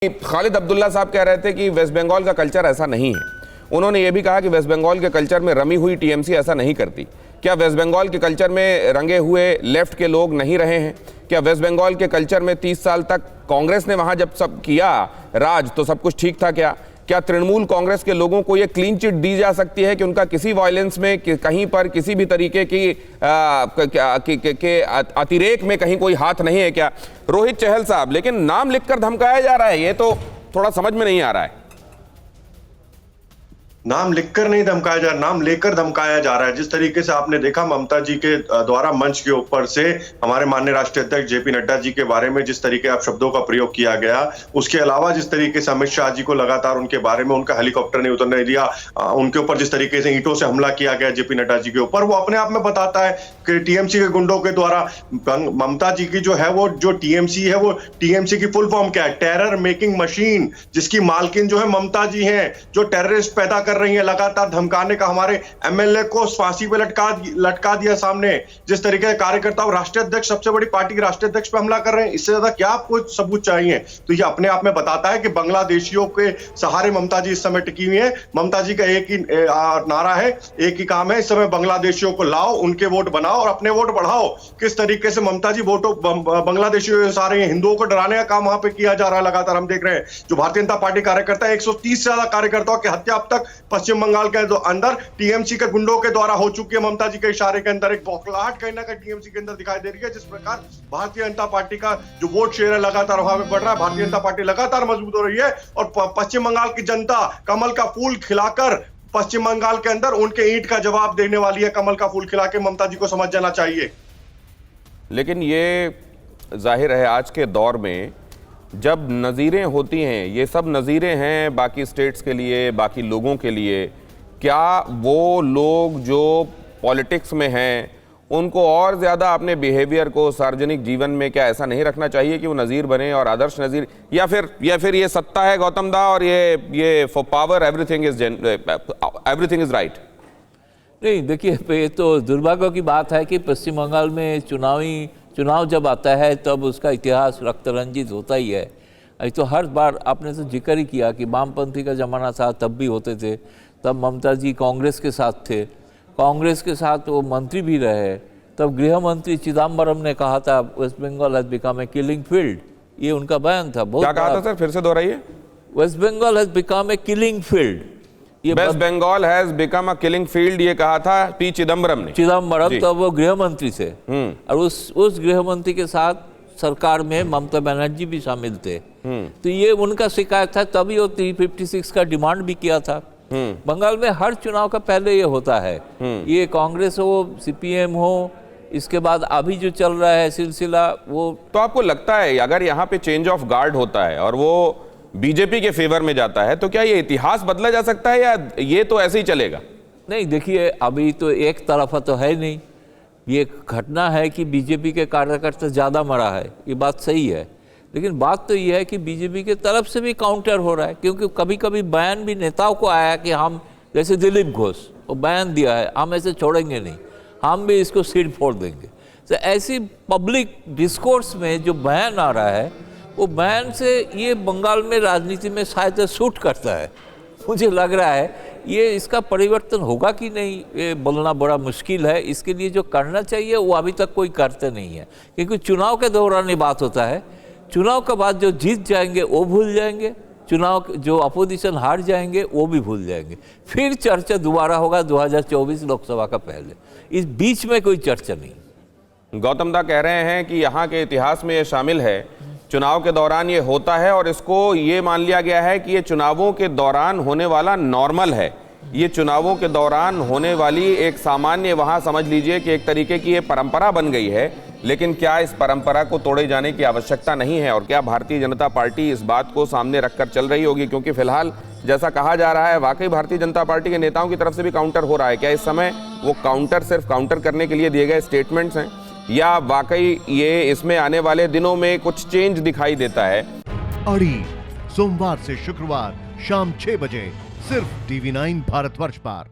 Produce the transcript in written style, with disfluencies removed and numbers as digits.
खालिद अब्दुल्ला साहब कह रहे थे कि वेस्ट बंगाल का कल्चर ऐसा नहीं है। उन्होंने ये भी कहा कि वेस्ट बंगाल के कल्चर में रमी हुई टीएमसी ऐसा नहीं करती। क्या वेस्ट बंगाल के कल्चर में रंगे हुए लेफ्ट के लोग नहीं रहे हैं? क्या वेस्ट बंगाल के कल्चर में 30 साल तक कांग्रेस ने वहां जब सब किया राज तो सब कुछ ठीक था? क्या तृणमूल कांग्रेस के लोगों को ये क्लीन चिट दी जा सकती है कि उनका किसी वायलेंस में कहीं पर किसी भी तरीके की अतिरेक में कहीं कोई हाथ नहीं है? क्या रोहित चहल साहब, लेकिन नाम लिखकर धमकाया जा रहा है, ये तो थोड़ा समझ में नहीं आ रहा है। नाम लिखकर नहीं धमकाया जा रहा, नाम लेकर धमकाया जा रहा है। जिस तरीके से आपने देखा ममता जी के द्वारा मंच के ऊपर से हमारे माननीय राष्ट्रीय अध्यक्ष जेपी नड्डा जी के बारे में जिस तरीके आप शब्दों का प्रयोग किया गया, उसके अलावा जिस तरीके से अमित शाह जी को लगातार उनके बारे में उनका हेलीकॉप्टर नहीं उतरने दिया, उनके ऊपर जिस तरीके से ईंटों से हमला किया गया जेपी नड्डा जी के ऊपर, वो अपने आप में बताता है कि टीएमसी के गुंडों के द्वारा ममता जी की जो है वो जो टीएमसी है वो टीएमसी की फुल फॉर्म क्या है? टेरर मेकिंग मशीन, जिसकी मालकिन जो है ममता जी हैं, जो टेररिस्ट पैदा कर रही है, लगातार धमकाने का हमारे एमएलए को फांसी पे लटका दिया सामने। जिस तरीके से कार्यकर्ता और राष्ट्रीय अध्यक्ष, सबसे बड़ी पार्टी के राष्ट्रीय अध्यक्ष पे हमला कर रहे हैं, इससे ज्यादा क्या आपको सबूत चाहिए? तो ये अपने आप में बताता है कि बांग्लादेशियों के सहारे ममता जी इस समय टिकी हुई है। ममता जी का एक ही नारा है, एक ही काम है, इस समय बांग्लादेशियों को लाओ, उनके वोट बनाओ और अपने वोट बढ़ाओ। किस तरीके से ममता जी वोटों बांग्लादेशियों के सहारे हिंदुओं को डराने का काम वहां पे किया जा रहा है, लगातार हम देख रहे हैं। जो भारतीय जनता पार्टी कार्यकर्ता 130 से ज्यादा कार्यकर्ताओं की हत्या अब तक पश्चिम बंगाल के अंदर टीएमसी के गुंडों के द्वारा हो चुकी है। ममता जी के इशारे के अंदर एक बौखलाहट कहीं ना कहीं टीएमसी के अंदर दिखाई दे रही है। जिस प्रकार भारतीय जनता पार्टी का जो वोट शेयर है लगातार वहां पे बढ़ रहा है, भारतीय जनता पार्टी लगातार मजबूत हो रही है और पश्चिम बंगाल की जनता कमल का फूल खिलाकर पश्चिम बंगाल के अंदर उनके ईंट का जवाब देने वाली है। कमल का फूल खिला के ममता जी को समझ जाना चाहिए। लेकिन ये जाहिर है आज के दौर में जब नज़ीरें होती हैं, ये सब नज़ीरें हैं बाकी स्टेट्स के लिए, बाकी लोगों के लिए, क्या वो लोग जो पॉलिटिक्स में हैं उनको और ज़्यादा अपने बिहेवियर को सार्वजनिक जीवन में क्या ऐसा नहीं रखना चाहिए कि वो नज़ीर बने और आदर्श नज़ीर? या फिर ये सत्ता है गौतम दा और ये for power everything is right? नहीं, देखिए, ये तो दुर्भाग्य की बात है कि पश्चिम बंगाल में चुनाव जब आता है तब उसका इतिहास रक्त रंजित होता ही है। तो हर बार आपने तो जिक्र ही किया कि वामपंथी का ज़माना था, तब भी होते थे। तब ममता जी कांग्रेस के साथ थे, कांग्रेस के साथ वो मंत्री भी रहे। तब गृह मंत्री चिदम्बरम ने कहा था West Bengal has become a killing field, ये उनका बयान था। क्या कहा था सर, फिर से दोहराइए? West Bengal has become a killing field, ये West Bengal has become a killing field, ये कहा था पी चिदम्बरम ने। तब वो गृह मंत्री थे और उस गृह मंत्री के साथ सरकार में ममता बनर्जी भी शामिल थे। तो ये उनका शिकायत था, तभी वो 356 का डिमांड भी किया था। बंगाल में हर चुनाव का पहले ये होता है, ये कांग्रेस हो, सीपीएम हो, इसके बाद अभी जो चल रहा है सिलसिला वो। तो आपको लगता है अगर यहाँ पे चेंज ऑफ गार्ड होता है और वो बीजेपी के फेवर में जाता है तो क्या ये इतिहास बदला जा सकता है या ये तो ऐसे ही चलेगा? नहीं, देखिए, अभी तो एक तरफा तो है नहीं। ये घटना है कि बीजेपी के कार्यकर्ता ज़्यादा मरा है, ये बात सही है। लेकिन बात तो ये है कि बीजेपी के तरफ से भी काउंटर हो रहा है, क्योंकि कभी कभी बयान भी नेताओं को आया कि हम, जैसे दिलीप घोष, वो बयान दिया है हम ऐसे छोड़ेंगे नहीं, हम भी इसको सिर फोड़ देंगे। तो ऐसी पब्लिक डिस्कोर्स में जो बयान आ रहा है, वो बयान से ये बंगाल में राजनीति में शायद सूट करता है। मुझे लग रहा है ये इसका परिवर्तन होगा कि नहीं, ये बोलना बड़ा मुश्किल है। इसके लिए जो करना चाहिए वो अभी तक कोई करते नहीं है, क्योंकि चुनाव के दौरान ये बात होता है। चुनाव के बाद जो जीत जाएंगे वो भूल जाएंगे, चुनाव जो अपोजिशन हार जाएंगे वो भी भूल जाएंगे। फिर चर्चा दोबारा होगा 2024 लोकसभा का पहले, इस बीच में कोई चर्चा नहीं। गौतम दा कह रहे हैं कि यहाँ के इतिहास में ये शामिल है, चुनाव के दौरान ये होता है और इसको ये मान लिया गया है कि ये चुनावों के दौरान होने वाला नॉर्मल है, ये चुनावों के दौरान होने वाली एक सामान्य, वहाँ समझ लीजिए कि एक तरीके की ये परंपरा बन गई है। लेकिन क्या इस परंपरा को तोड़े जाने की आवश्यकता नहीं है? और क्या भारतीय जनता पार्टी इस बात को सामने रखकर चल रही होगी? क्योंकि फिलहाल जैसा कहा जा रहा है, वाकई भारतीय जनता पार्टी के नेताओं की तरफ से भी काउंटर हो रहा है। क्या इस समय वो काउंटर सिर्फ काउंटर करने के लिए दिए गए स्टेटमेंट्स हैं या वाकई ये इसमें आने वाले दिनों में कुछ चेंज दिखाई देता है? अड़ी सोमवार से शुक्रवार शाम 6 बजे सिर्फ TV9 भारतवर्ष पर।